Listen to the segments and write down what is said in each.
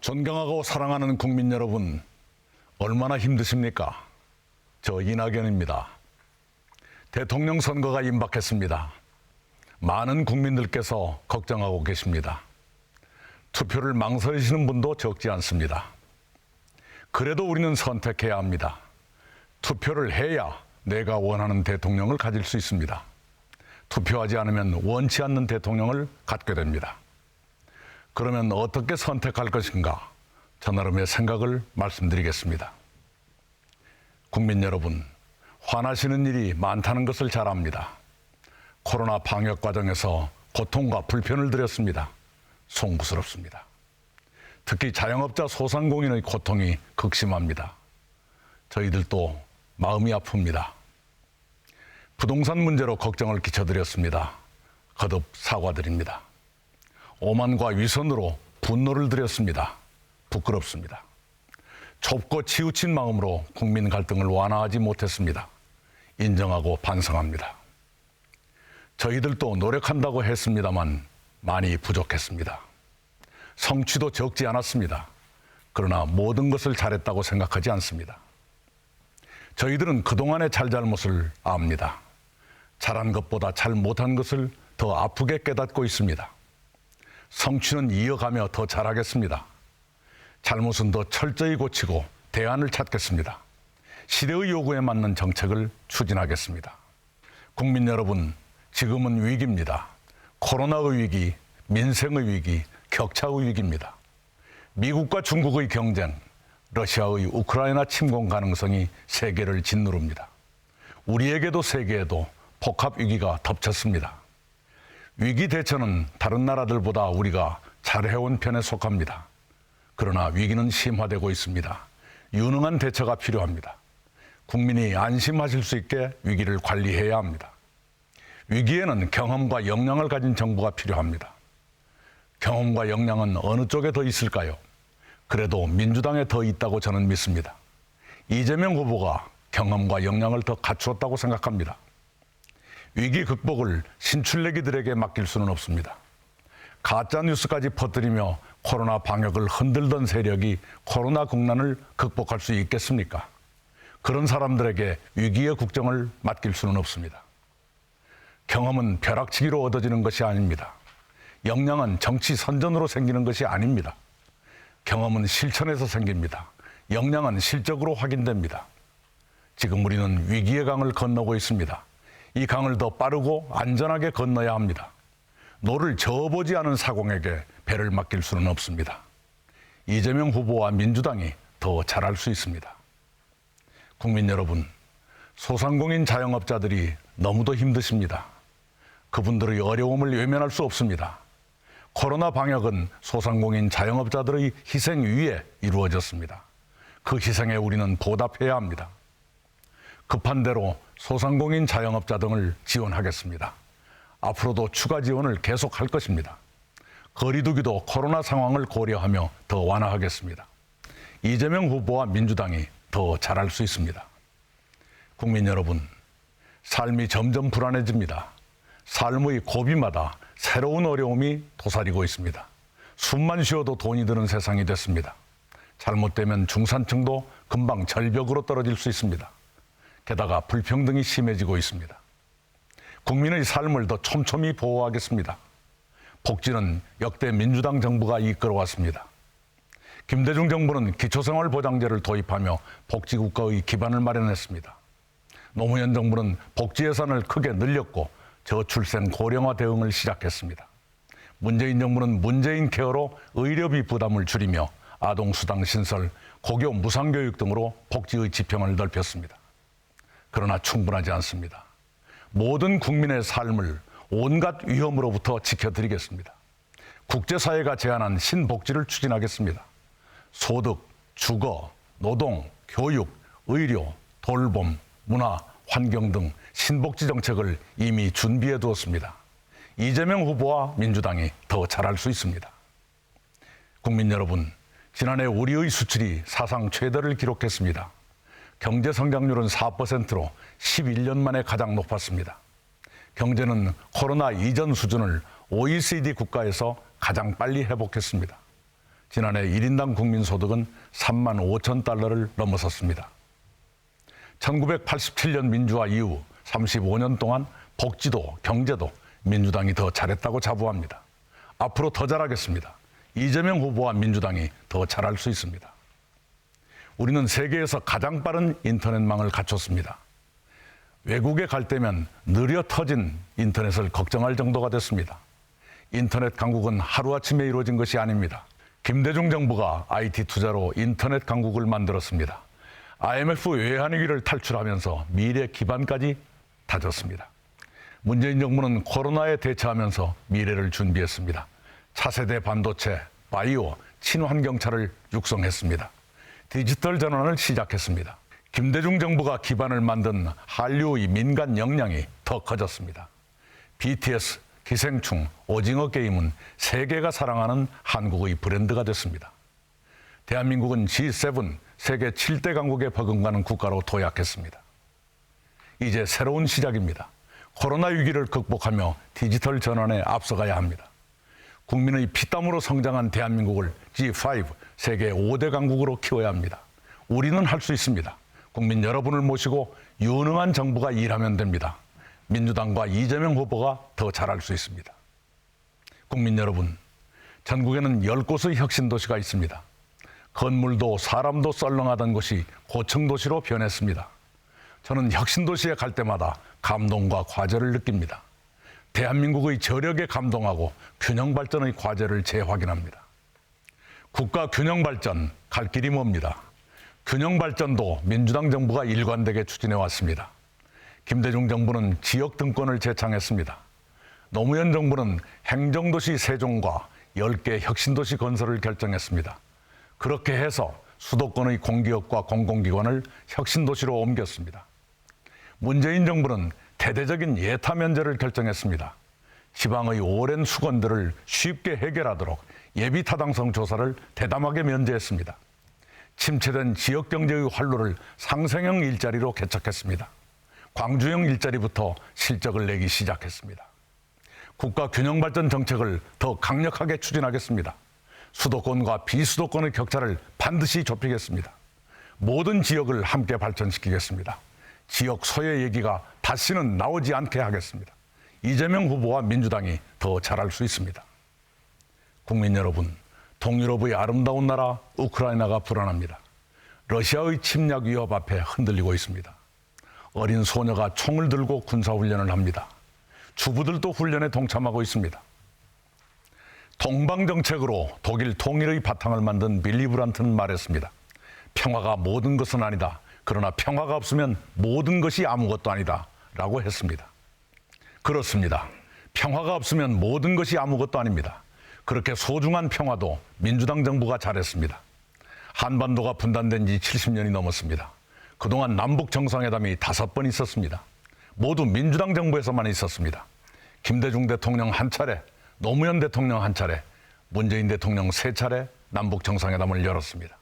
존경하고 사랑하는 국민 여러분, 얼마나 힘드십니까? 저 이낙연입니다. 대통령 선거가 임박했습니다. 많은 국민들께서 걱정하고 계십니다. 투표를 망설이시는 분도 적지 않습니다. 그래도 우리는 선택해야 합니다. 투표를 해야 내가 원하는 대통령을 가질 수 있습니다. 투표하지 않으면 원치 않는 대통령을 갖게 됩니다. 그러면 어떻게 선택할 것인가? 저 나름의 생각을 말씀드리겠습니다. 국민 여러분, 화나시는 일이 많다는 것을 잘 압니다. 코로나 방역 과정에서 고통과 불편을 드렸습니다. 송구스럽습니다. 특히 자영업자 소상공인의 고통이 극심합니다. 저희들도 마음이 아픕니다. 부동산 문제로 걱정을 끼쳐드렸습니다. 거듭 사과드립니다. 오만과 위선으로 분노를 드렸습니다. 부끄럽습니다. 좁고 치우친 마음으로 국민 갈등을 완화하지 못했습니다. 인정하고 반성합니다. 저희들도 노력한다고 했습니다만 많이 부족했습니다. 성취도 적지 않았습니다. 그러나 모든 것을 잘했다고 생각하지 않습니다. 저희들은 그동안의 잘잘못을 압니다. 잘한 것보다 잘 못한 것을 더 아프게 깨닫고 있습니다. 성취는 이어가며 더 잘하겠습니다. 잘못은 더 철저히 고치고 대안을 찾겠습니다. 시대의 요구에 맞는 정책을 추진하겠습니다. 국민 여러분, 지금은 위기입니다. 코로나의 위기, 민생의 위기, 격차의 위기입니다. 미국과 중국의 경쟁, 러시아의 우크라이나 침공 가능성이 세계를 짓누릅니다. 우리에게도 세계에도 복합 위기가 덮쳤습니다. 위기 대처는 다른 나라들보다 우리가 잘해온 편에 속합니다. 그러나 위기는 심화되고 있습니다. 유능한 대처가 필요합니다. 국민이 안심하실 수 있게 위기를 관리해야 합니다. 위기에는 경험과 역량을 가진 정부가 필요합니다. 경험과 역량은 어느 쪽에 더 있을까요? 그래도 민주당에 더 있다고 저는 믿습니다. 이재명 후보가 경험과 역량을 더 갖추었다고 생각합니다. 위기 극복을 신출내기들에게 맡길 수는 없습니다. 가짜 뉴스까지 퍼뜨리며 코로나 방역을 흔들던 세력이 코로나 국난을 극복할 수 있겠습니까? 그런 사람들에게 위기의 국정을 맡길 수는 없습니다. 경험은 벼락치기로 얻어지는 것이 아닙니다. 역량은 정치 선전으로 생기는 것이 아닙니다. 경험은 실천에서 생깁니다. 역량은 실적으로 확인됩니다. 지금 우리는 위기의 강을 건너고 있습니다. 이 강을 더 빠르고 안전하게 건너야 합니다. 노를 저어보지 않은 사공에게 배를 맡길 수는 없습니다. 이재명 후보와 민주당이 더 잘할 수 있습니다. 국민 여러분, 소상공인 자영업자들이 너무도 힘드십니다. 그분들의 어려움을 외면할 수 없습니다. 코로나 방역은 소상공인 자영업자들의 희생 위에 이루어졌습니다. 그 희생에 우리는 보답해야 합니다. 급한 대로 소상공인 자영업자 등을 지원하겠습니다. 앞으로도 추가 지원을 계속할 것입니다. 거리두기도 코로나 상황을 고려하며 더 완화하겠습니다. 이재명 후보와 민주당이 더 잘할 수 있습니다. 국민 여러분, 삶이 점점 불안해집니다. 삶의 고비마다 새로운 어려움이 도사리고 있습니다. 숨만 쉬어도 돈이 드는 세상이 됐습니다. 잘못되면 중산층도 금방 절벽으로 떨어질 수 있습니다. 게다가 불평등이 심해지고 있습니다. 국민의 삶을 더 촘촘히 보호하겠습니다. 복지는 역대 민주당 정부가 이끌어왔습니다. 김대중 정부는 기초생활보장제를 도입하며 복지국가의 기반을 마련했습니다. 노무현 정부는 복지 예산을 크게 늘렸고 저출생 고령화 대응을 시작했습니다. 문재인 정부는 문재인 케어로 의료비 부담을 줄이며 아동수당 신설, 고교 무상교육 등으로 복지의 지평을 넓혔습니다. 그러나 충분하지 않습니다. 모든 국민의 삶을 온갖 위험으로부터 지켜드리겠습니다. 국제사회가 제안한 신복지를 추진하겠습니다. 소득, 주거, 노동, 교육, 의료, 돌봄, 문화, 환경 등 신복지 정책을 이미 준비해 두었습니다. 이재명 후보와 민주당이 더 잘할 수 있습니다. 국민 여러분, 지난해 우리의 수출이 사상 최대를 기록했습니다. 경제 성장률은 4%로 11년 만에 가장 높았습니다. 경제는 코로나 이전 수준을 OECD 국가에서 가장 빨리 회복했습니다. 지난해 1인당 국민소득은 3만 5천 달러를 넘어섰습니다. 1987년 민주화 이후 35년 동안 복지도 경제도 민주당이 더 잘했다고 자부합니다. 앞으로 더 잘하겠습니다. 이재명 후보와 민주당이 더 잘할 수 있습니다. 우리는 세계에서 가장 빠른 인터넷망을 갖췄습니다. 외국에 갈 때면 느려 터진 인터넷을 걱정할 정도가 됐습니다. 인터넷 강국은 하루아침에 이루어진 것이 아닙니다. 김대중 정부가 IT 투자로 인터넷 강국을 만들었습니다. IMF 외환위기를 탈출하면서 미래 기반까지 다졌습니다. 문재인 정부는 코로나에 대처하면서 미래를 준비했습니다. 차세대 반도체, 바이오, 친환경차를 육성했습니다. 디지털 전환을 시작했습니다. 김대중 정부가 기반을 만든 한류의 민간 역량이 더 커졌습니다. BTS, 기생충, 오징어 게임은 세계가 사랑하는 한국의 브랜드가 됐습니다. 대한민국은 G7, 세계 7대 강국에 버금가는 국가로 도약했습니다. 이제 새로운 시작입니다. 코로나 위기를 극복하며 디지털 전환에 앞서가야 합니다. 국민의 피땀으로 성장한 대한민국을 G5, 세계 5대 강국으로 키워야 합니다. 우리는 할 수 있습니다. 국민 여러분을 모시고 유능한 정부가 일하면 됩니다. 민주당과 이재명 후보가 더 잘할 수 있습니다. 국민 여러분, 전국에는 10곳의 혁신도시가 있습니다. 건물도 사람도 썰렁하던 곳이 고층도시로 변했습니다. 저는 혁신도시에 갈 때마다 감동과 과제를 느낍니다. 대한민국의 저력에 감동하고 균형발전의 과제를 재확인합니다. 국가 균형발전, 갈 길이 멉니다. 균형발전도 민주당 정부가 일관되게 추진해 왔습니다. 김대중 정부는 지역 등권을 제창했습니다. 노무현 정부는 행정도시 세종과 10개 혁신도시 건설을 결정했습니다. 그렇게 해서 수도권의 공기업과 공공기관을 혁신도시로 옮겼습니다. 문재인 정부는 대대적인 예타 면제를 결정했습니다. 지방의 오랜 수건들을 쉽게 해결하도록 예비타당성 조사를 대담하게 면제했습니다. 침체된 지역경제의 활로를 상생형 일자리로 개척했습니다. 광주형 일자리부터 실적을 내기 시작했습니다. 국가 균형발전 정책을 더 강력하게 추진하겠습니다. 수도권과 비수도권의 격차를 반드시 좁히겠습니다. 모든 지역을 함께 발전시키겠습니다. 지역 소외 얘기가 다시는 나오지 않게 하겠습니다. 이재명 후보와 민주당이 더 잘할 수 있습니다. 국민 여러분, 동유럽의 아름다운 나라 우크라이나가 불안합니다. 러시아의 침략 위협 앞에 흔들리고 있습니다. 어린 소녀가 총을 들고 군사훈련을 합니다. 주부들도 훈련에 동참하고 있습니다. 동방정책으로 독일 통일의 바탕을 만든 빌리 브란트는 말했습니다. 평화가 모든 것은 아니다. 그러나 평화가 없으면 모든 것이 아무것도 아니다. 라고 했습니다. 그렇습니다. 평화가 없으면 모든 것이 아무것도 아닙니다. 그렇게 소중한 평화도 민주당 정부가 잘했습니다. 한반도가 분단된 지 70년이 넘었습니다. 그동안 남북 정상회담이 5번 있었습니다. 모두 민주당 정부에서만 있었습니다. 김대중 대통령 한 차례, 노무현 대통령 한 차례, 문재인 대통령 3차례 남북 정상회담을 열었습니다.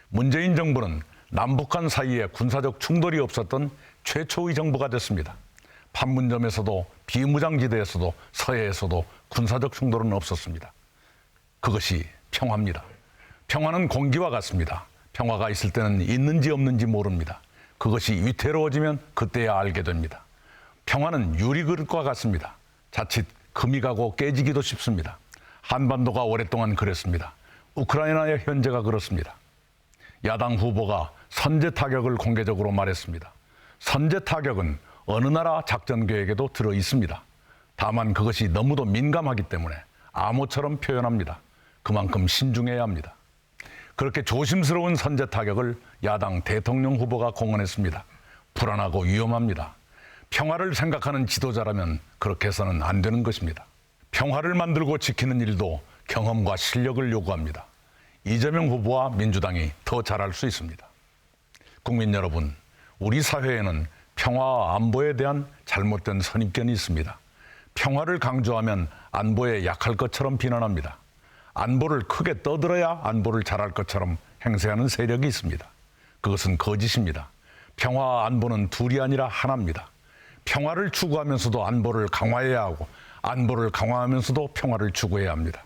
문재인 정부는 남북한 사이에 군사적 충돌이 없었던 최초의 정부가 됐습니다. 판문점에서도 비무장지대에서도 서해에서도 군사적 충돌은 없었습니다. 그것이 평화입니다. 평화는 공기와 같습니다. 평화가 있을 때는 있는지 없는지 모릅니다. 그것이 위태로워지면 그때야 알게 됩니다. 평화는 유리그릇과 같습니다. 자칫 금이 가고 깨지기도 쉽습니다. 한반도가 오랫동안 그랬습니다. 우크라이나의 현재가 그렇습니다. 야당 후보가 선제 타격을 공개적으로 말했습니다. 선제 타격은 어느 나라 작전 계획에도 들어 있습니다. 다만 그것이 너무도 민감하기 때문에 암호처럼 표현합니다. 그만큼 신중해야 합니다. 그렇게 조심스러운 선제 타격을 야당 대통령 후보가 공언했습니다. 불안하고 위험합니다. 평화를 생각하는 지도자라면 그렇게 해서는 안 되는 것입니다. 평화를 만들고 지키는 일도 경험과 실력을 요구합니다. 이재명 후보와 민주당이 더 잘할 수 있습니다. 국민 여러분, 우리 사회에는 평화와 안보에 대한 잘못된 선입견이 있습니다. 평화를 강조하면 안보에 약할 것처럼 비난합니다. 안보를 크게 떠들어야 안보를 잘할 것처럼 행세하는 세력이 있습니다. 그것은 거짓입니다. 평화와 안보는 둘이 아니라 하나입니다. 평화를 추구하면서도 안보를 강화해야 하고 안보를 강화하면서도 평화를 추구해야 합니다.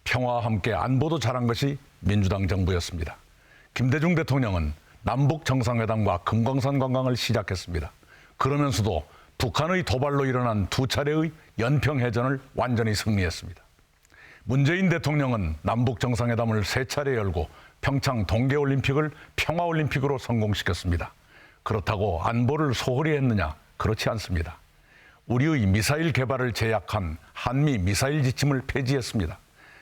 평화와 함께 안보도 잘한 것이 민주당 정부였습니다. 김대중 대통령은 남북 정상회담과 금강산 관광을 시작했습니다. 그러면서도 북한의 도발로 일어난 두 차례의 연평해전을 완전히 승리했습니다. 문재인 대통령은 남북 정상회담을 세 차례 열고 평창 동계올림픽을 평화올림픽으로 성공시켰습니다. 그렇다고 안보를 소홀히 했느냐? 그렇지 않습니다. 우리의 미사일 개발을 제약한 한미 미사일 지침을 폐지했습니다.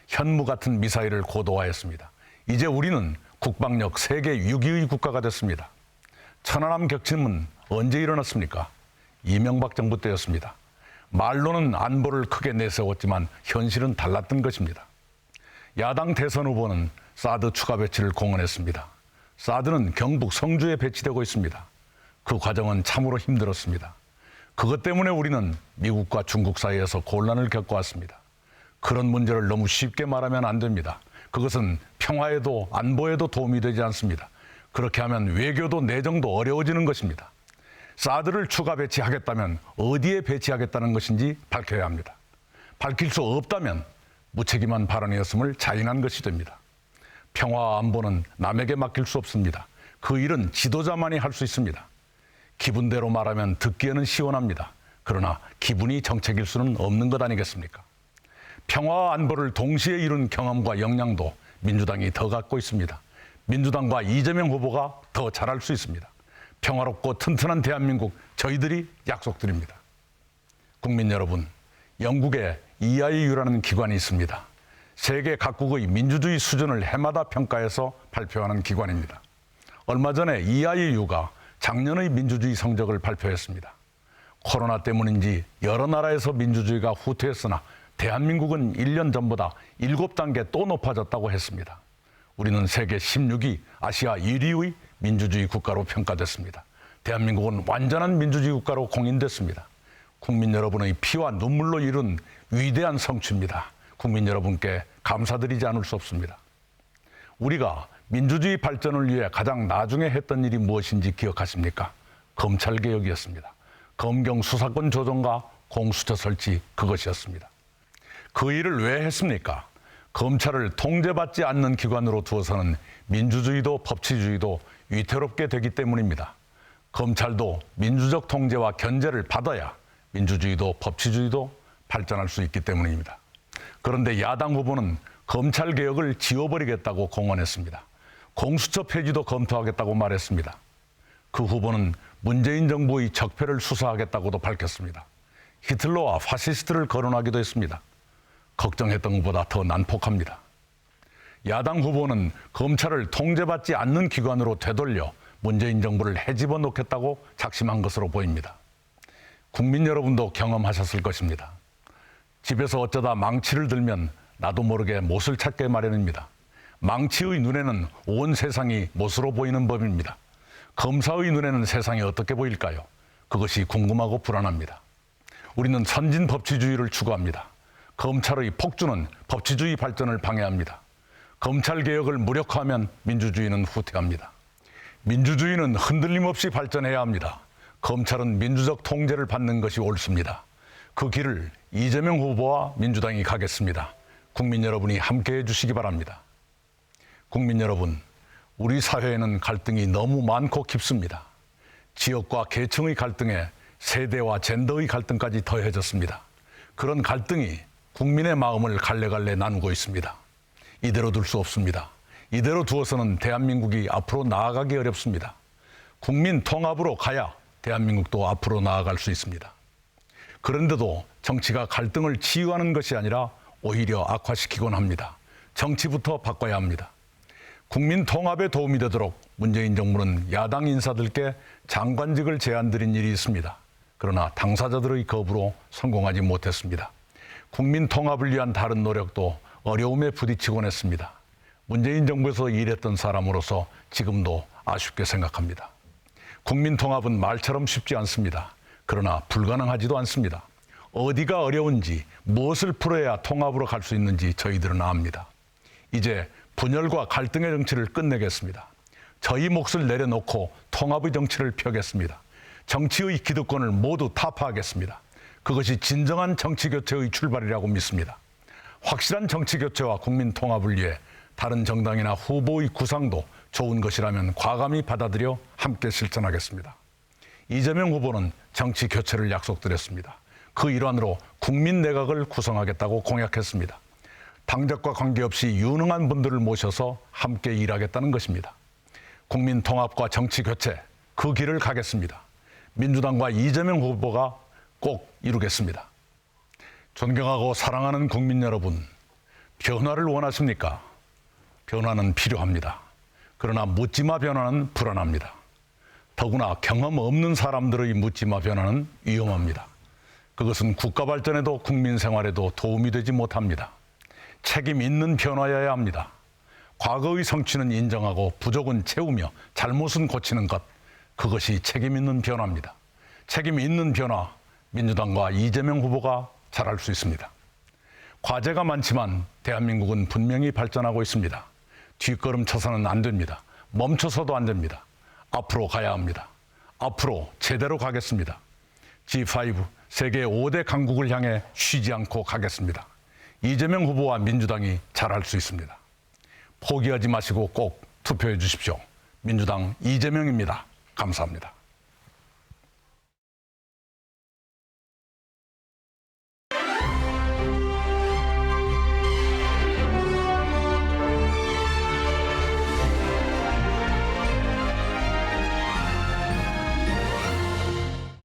현무 같은 미사일을 고도화했습니다. 이제 우리는 국방력 세계 6위의 국가가 됐습니다. 천안함 격침은 언제 일어났습니까? 이명박 정부 때였습니다. 말로는 안보를 크게 내세웠지만 현실은 달랐던 것입니다. 야당 대선 후보는 사드 추가 배치를 공언했습니다. 사드는 경북 성주에 배치되고 있습니다. 그 과정은 참으로 힘들었습니다. 그것 때문에 우리는 미국과 중국 사이에서 곤란을 겪어왔습니다. 그런 문제를 너무 쉽게 말하면 안 됩니다. 그것은 평화에도 안보에도 도움이 되지 않습니다. 그렇게 하면 외교도 내정도 어려워지는 것입니다. 사드를 추가 배치하겠다면 어디에 배치하겠다는 것인지 밝혀야 합니다. 밝힐 수 없다면 무책임한 발언이었음을 자인한 것이 됩니다. 평화와 안보는 남에게 맡길 수 없습니다. 그 일은 지도자만이 할 수 있습니다. 기분대로 말하면 듣기에는 시원합니다. 그러나 기분이 정책일 수는 없는 것 아니겠습니까? 평화와 안보를 동시에 이룬 경험과 역량도 민주당이 더 갖고 있습니다. 민주당과 이재명 후보가 더 잘할 수 있습니다. 평화롭고 튼튼한 대한민국 저희들이 약속드립니다. 국민 여러분, 영국에 EIU라는 기관이 있습니다. 세계 각국의 민주주의 수준을 해마다 평가해서 발표하는 기관입니다. 얼마 전에 EIU가 작년의 민주주의 성적을 발표했습니다. 코로나 때문인지 여러 나라에서 민주주의가 후퇴했으나 대한민국은 1년 전보다 7단계 또 높아졌다고 했습니다. 우리는 세계 16위, 아시아 1위의 민주주의 국가로 평가됐습니다. 대한민국은 완전한 민주주의 국가로 공인됐습니다. 국민 여러분의 피와 눈물로 이룬 위대한 성취입니다. 국민 여러분께 감사드리지 않을 수 없습니다. 우리가 민주주의 발전을 위해 가장 나중에 했던 일이 무엇인지 기억하십니까? 검찰개혁이었습니다. 검경 수사권 조정과 공수처 설치, 그것이었습니다. 그 일을 왜 했습니까? 검찰을 통제받지 않는 기관으로 두어서는 민주주의도 법치주의도 위태롭게 되기 때문입니다. 검찰도 민주적 통제와 견제를 받아야 민주주의도 법치주의도 발전할 수 있기 때문입니다. 그런데 야당 후보는 검찰개혁을 지워버리겠다고 공언했습니다. 공수처 폐지도 검토하겠다고 말했습니다. 그 후보는 문재인 정부의 적폐를 수사하겠다고도 밝혔습니다. 히틀러와 파시스트를 거론하기도 했습니다. 걱정했던 것보다 더 난폭합니다. 야당 후보는 검찰을 통제받지 않는 기관으로 되돌려 문재인 정부를 헤집어 놓겠다고 작심한 것으로 보입니다. 국민 여러분도 경험하셨을 것입니다. 집에서 어쩌다 망치를 들면 나도 모르게 못을 찾게 마련입니다. 망치의 눈에는 온 세상이 못으로 보이는 법입니다. 검사의 눈에는 세상이 어떻게 보일까요? 그것이 궁금하고 불안합니다. 우리는 선진 법치주의를 추구합니다. 검찰의 폭주는 법치주의 발전을 방해합니다. 검찰개혁을 무력화하면 민주주의는 후퇴합니다. 민주주의는 흔들림 없이 발전해야 합니다. 검찰은 민주적 통제를 받는 것이 옳습니다. 그 길을 이재명 후보와 민주당이 가겠습니다. 국민 여러분이 함께해 주시기 바랍니다. 국민 여러분, 우리 사회에는 갈등이 너무 많고 깊습니다. 지역과 계층의 갈등에 세대와 젠더의 갈등까지 더해졌습니다. 그런 갈등이 국민의 마음을 갈래갈래 나누고 있습니다. 이대로 둘 수 없습니다. 이대로 두어서는 대한민국이 앞으로 나아가기 어렵습니다. 국민 통합으로 가야 대한민국도 앞으로 나아갈 수 있습니다. 그런데도 정치가 갈등을 치유하는 것이 아니라 오히려 악화시키곤 합니다. 정치부터 바꿔야 합니다. 국민 통합에 도움이 되도록 문재인 정부는 야당 인사들께 장관직을 제안드린 일이 있습니다. 그러나 당사자들의 거부로 성공하지 못했습니다. 국민 통합을 위한 다른 노력도 어려움에 부딪히곤 했습니다. 문재인 정부에서 일했던 사람으로서 지금도 아쉽게 생각합니다. 국민 통합은 말처럼 쉽지 않습니다. 그러나 불가능하지도 않습니다. 어디가 어려운지, 무엇을 풀어야 통합으로 갈 수 있는지 저희들은 압니다. 이제 분열과 갈등의 정치를 끝내겠습니다. 저희 몫을 내려놓고 통합의 정치를 펴겠습니다. 정치의 기득권을 모두 타파하겠습니다. 그것이 진정한 정치 교체의 출발이라고 믿습니다. 확실한 정치 교체와 국민 통합을 위해 다른 정당이나 후보의 구상도 좋은 것이라면 과감히 받아들여 함께 실천하겠습니다. 이재명 후보는 정치 교체를 약속드렸습니다. 그 일환으로 국민 내각을 구성하겠다고 공약했습니다. 당적과 관계없이 유능한 분들을 모셔서 함께 일하겠다는 것입니다. 국민 통합과 정치 교체, 그 길을 가겠습니다. 민주당과 이재명 후보가 꼭 이루겠습니다. 존경하고 사랑하는 국민 여러분, 변화를 원하십니까? 변화는 필요합니다. 그러나 묻지마 변화는 불안합니다. 더구나 경험 없는 사람들의 묻지마 변화는 위험합니다. 그것은 국가 발전에도 국민 생활에도 도움이 되지 못합니다. 책임 있는 변화여야 합니다. 과거의 성취는 인정하고 부족은 채우며 잘못은 고치는 것, 그것이 책임 있는 변화입니다. 책임 있는 변화, 민주당과 이재명 후보가 잘할 수 있습니다. 과제가 많지만 대한민국은 분명히 발전하고 있습니다. 뒷걸음 쳐서는 안 됩니다. 멈춰서도 안 됩니다. 앞으로 가야 합니다. 앞으로 제대로 가겠습니다. G5 세계 5대 강국을 향해 쉬지 않고 가겠습니다. 이재명 후보와 민주당이 잘할 수 있습니다. 포기하지 마시고 꼭 투표해 주십시오. 민주당 이재명입니다. 감사합니다.